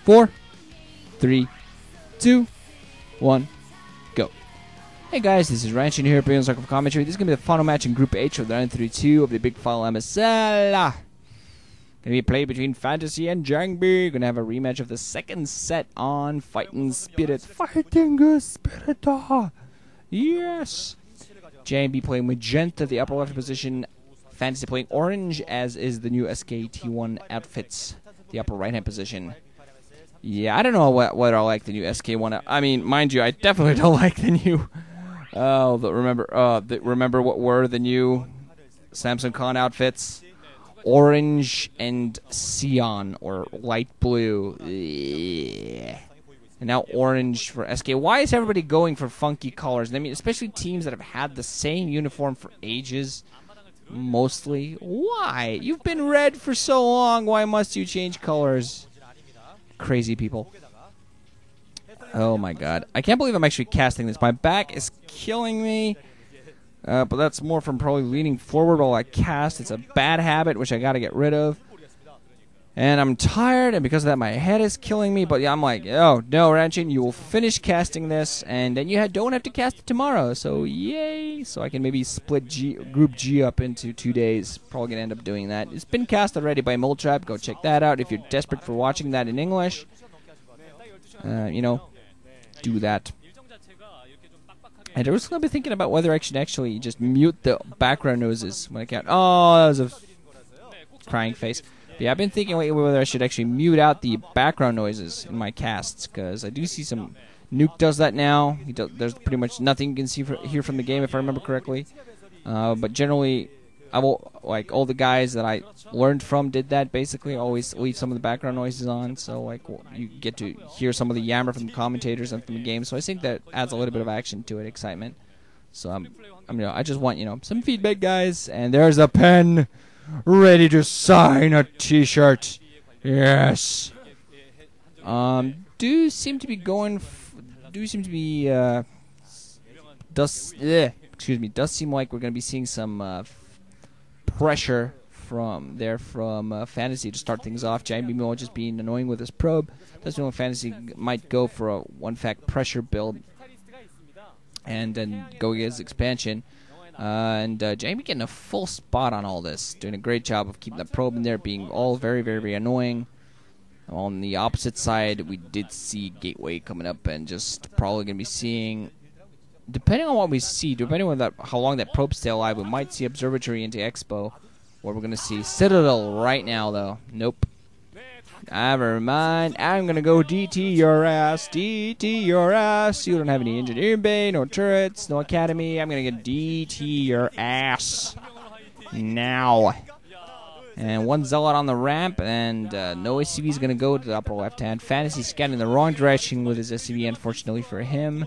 4, 3, 2, 1, go. Hey guys, this is Ranchin here, bringing Circle of Commentary. This is going to be the final match in Group H of the Ro32 of the Bigfile MSL. Going to be played between Fantasy and JangBi. Going to have a rematch of the second set on Fighting Spirit. Fighting Spirit! Yes! JangBi playing magenta, the upper left position. Fantasy playing orange, as is the new SKT1 outfits, the upper right hand position. Yeah, I don't know what I like the new SK1. I mean, mind you, I definitely don't like the new. Remember what were the new Samsung Con outfits? Orange and cyan, or light blue. Yeah. And now orange for SK. Why is everybody going for funky colors? I mean, especially teams that have had the same uniform for ages. Mostly. Why? You've been red for so long. Why must you change colors? Crazy people. Oh my god. I can't believe I'm actually casting this. My back is killing me. But that's more from probably leaning forward while I cast. It's a bad habit, which I gotta get rid of. And I'm tired, and because of that, my head is killing me. But yeah, I'm like, oh, no, Ranchin, you will finish casting this, and then you don't have to cast it tomorrow. So, yay. So I can maybe split Group G up into 2 days. Probably going to end up doing that. It's been cast already by Moldtrap. Go check that out if you're desperate for watching that in English. Do that. And I was going to be thinking about whether I should actually just mute the background noises when I count. Oh, that was a crying face. But yeah, I've been thinking lately whether I should actually mute out the background noises in my casts, because I do see some... Nuke does that now. There's pretty much nothing you can hear from the game, if I remember correctly. But generally, I will, like, all the guys that I learned from did that, basically. Always leave some of the background noises on, so, like, you get to hear some of the yammer from the commentators and from the game. So I think that adds a little bit of action to it, excitement. So I just want, some feedback, guys. And there's a pen ready to sign a t-shirt. Yes. Does seem to be like we're going to be seeing some pressure from Fantasy to start things off. JangBi will just being annoying with his probe. Does mean Fantasy might go for a one-fact pressure build and then go against expansion. And JangBi getting a full spot on all this, doing a great job of keeping the probe in there, being all very, very, very annoying. On the opposite side, we did see Gateway coming up, and just probably going to be seeing, depending on what we see, depending on how long that probe stay alive, we might see Observatory into Expo, or we're going to see Citadel right now, though. Nope. Never mind. I'm going to go DT your ass. DT your ass. You don't have any engineering bay, no turrets, no academy. I'm going to get DT your ass. Now. And one Zealot on the ramp, and no SCV is going to go to the upper left hand. Fantasy scatting in the wrong direction with his SCV, unfortunately for him.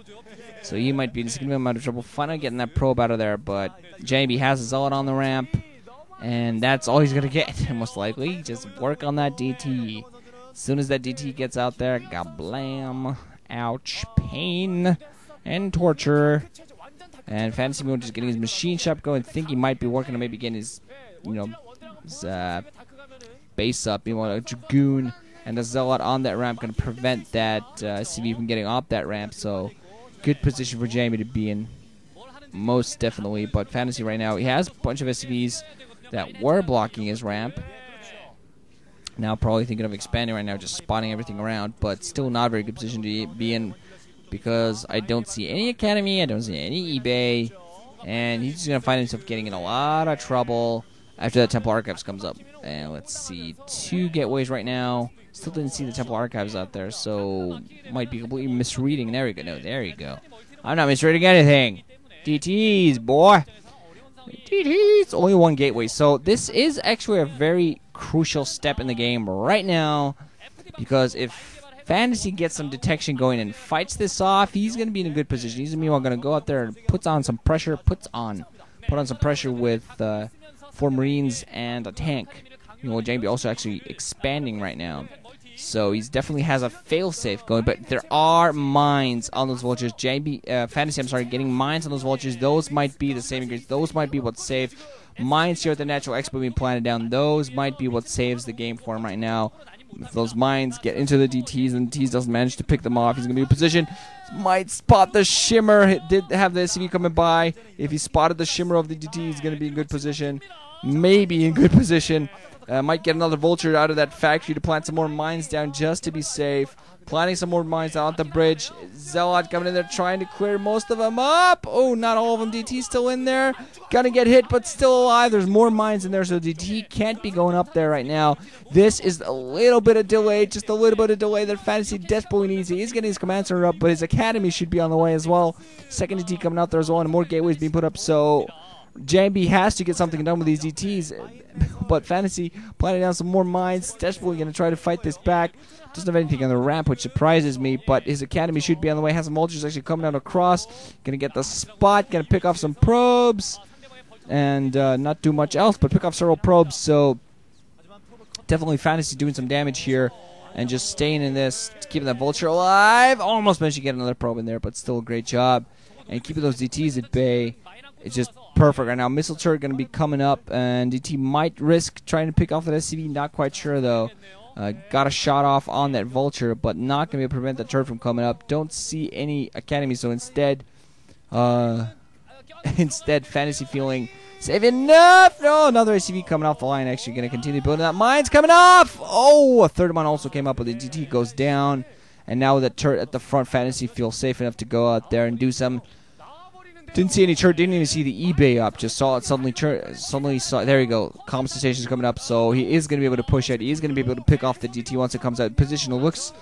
So he might be in a significant amount of trouble finally getting that probe out of there, but JangBi has a Zealot on the ramp. And that's all he's going to get, most likely. Just work on that DT. As soon as that DT gets out there, gablam. Ouch. Pain. And torture. And Fantasy Moon just getting his machine shop going. Think he might be working on maybe getting his, his base up. A Dragoon and a Zealot on that ramp going to prevent that CV from getting off that ramp. So, good position for JangBi to be in. Most definitely. But Fantasy right now, he has a bunch of SCVs that were blocking his ramp. Now probably thinking of expanding right now, just spotting everything around, but still not a very good position to be in, because I don't see any academy, I don't see any eBay, and he's just going to find himself getting in a lot of trouble after that Temple Archives comes up. And let's see, 2 gateways right now. Still didn't see the Temple Archives out there, so might be completely misreading. There we go. No, there you go. I'm not misreading anything. DTs, boy. It's only 1 gateway, so this is actually a very crucial step in the game right now, because if Fantasy gets some detection going and fights this off, he's going to be in a good position. He's meanwhile going to go out there and put on some pressure with 4 Marines and a tank. JangBi also actually expanding right now. So he definitely has a failsafe going, but there are mines on those vultures. Fantasy, getting mines on those vultures. Those might be the saving grace. Those might be what save mines here at the Natural Expo being planted down. Those might be what saves the game for him right now. If those mines get into the DTs and the DTs doesn't manage to pick them off, he's going to be in position. Might spot the shimmer. Did have the SCV coming by. If he spotted the shimmer of the DT, he's going to be in good position. Maybe in good position. Might get another vulture out of that factory to plant some more mines down just to be safe. Planting some more mines down at the bridge. Zealot coming in there trying to clear most of them up. Oh, not all of them. DT still in there. Gonna get hit, but still alive. There's more mines in there, so DT can't be going up there right now. This is a little bit of delay, just a little bit of delay that Fantasy desperately needs. He is getting his command center up, but his academy should be on the way as well. Second DT coming out there as well, and more gateways being put up, so JangBi has to get something done with these DTs, but Fantasy planning down some more mines, desperately going to try to fight this back. Doesn't have anything on the ramp, which surprises me, but his academy should be on the way. Has some vultures actually coming out across. Going to get the spot, going to pick off some probes, and not do much else, but pick off several probes, so definitely Fantasy doing some damage here, and just staying in this, keeping that vulture alive. Almost managed to get another probe in there, but still a great job. And keeping those DTs at bay, it's just perfect right now. Missile turret going to be coming up, and DT might risk trying to pick off that SCV. Not quite sure, though. Got a shot off on that vulture, but not going to be able to prevent the turret from coming up. Don't see any academy, so instead, Fantasy feeling safe enough. No, another SCV coming off the line. Actually going to continue building that. Mine's coming off. Oh, a third mine also came up, but the DT goes down. And now with the turret at the front, Fantasy feels safe enough to go out there and do some. Didn't see any turret, didn't even see the eBay up, just saw it suddenly saw, there you go, comms station's coming up, so he is going to be able to push it, he is going to be able to pick off the DT once it comes out. Position looks